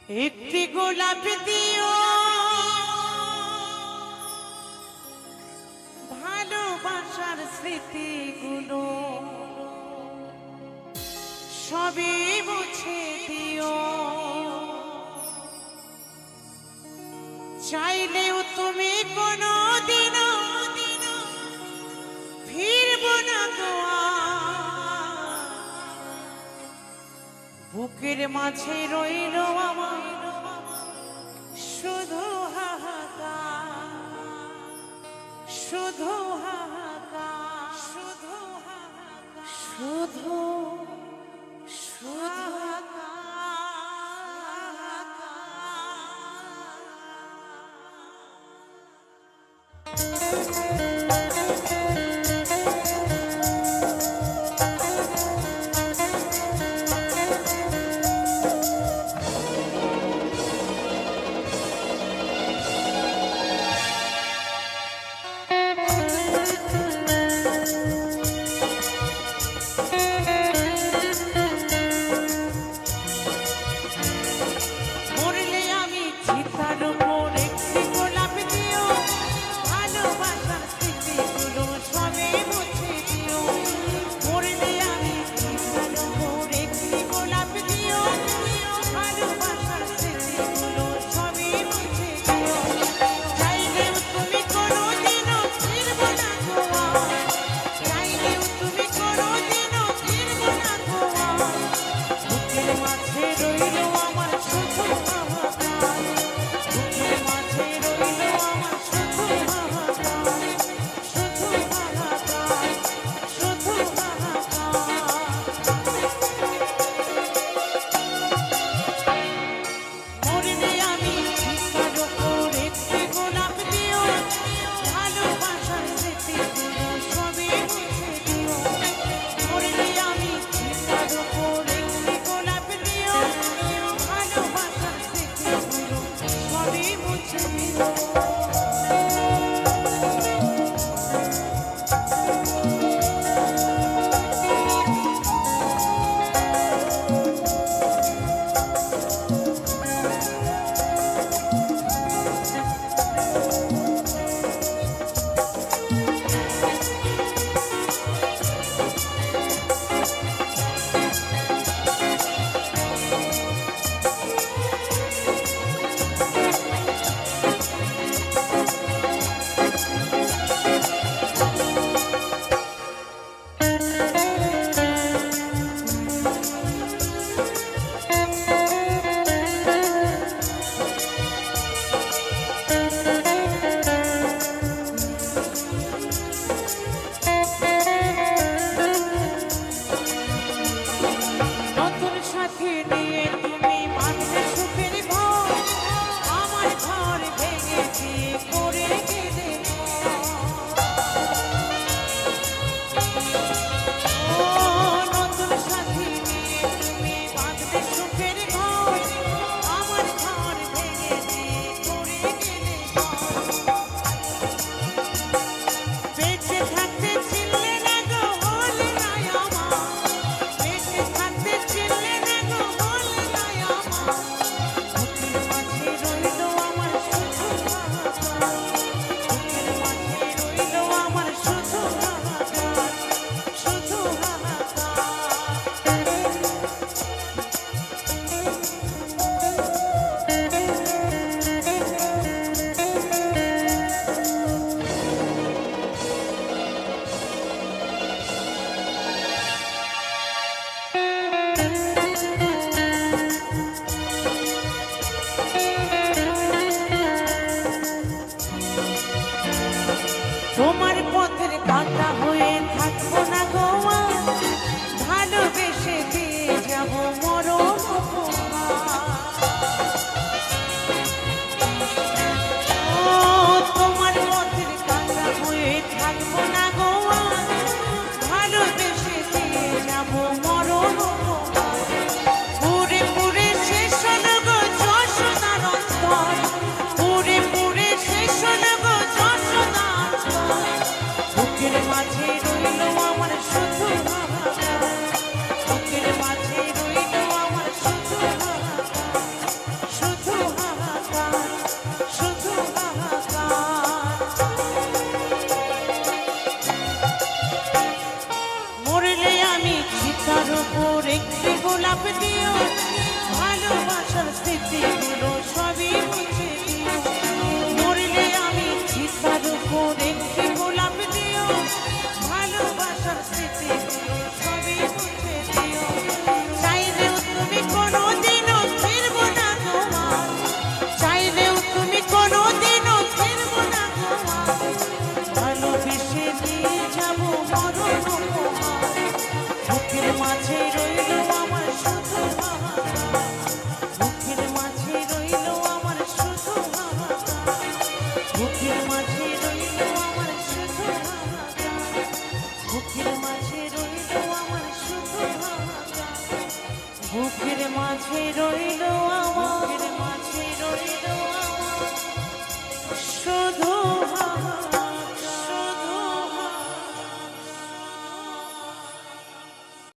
একটি গোলাপ দিও ভালোবাসার স্মৃতিগুলো সবই মুছে দিও। চাইলেও তুমি কোনোদিনও ফিরবো না গোয়া, বুকের মাঝে রইল আমার শুধু হাহাকার, শুধু হাহাকার, শুধু হাহাকার, শুধু উপর একটি গোলাপ দিও, ভালোবাসার স্মৃতিগুলো সবই মুছে দিও। মরলে আমি চিতার উপর একটি গোলাপ দিও, ভালোবাসার স্মৃতিগুলো সবই মুছে দিও। চাইলেও তুমি কোনোদিনও ফিরবো না তোমার, চাইলেও তুমি কোনোদিনও ফিরবো না তোমার, ভালোবেসে নিয়ে যাবো মরণ উপহার। বুকের মাঝে রইল আমার শুধু হাহাকার, বুকের মাঝে রইল আমার শুধু হাহাকার, বুকের মাঝে রইল আমার শুধু হাহাকার, বুকের মাঝে রইল আমার শুধু হাহাকার, বুকের মাঝে রইল আমার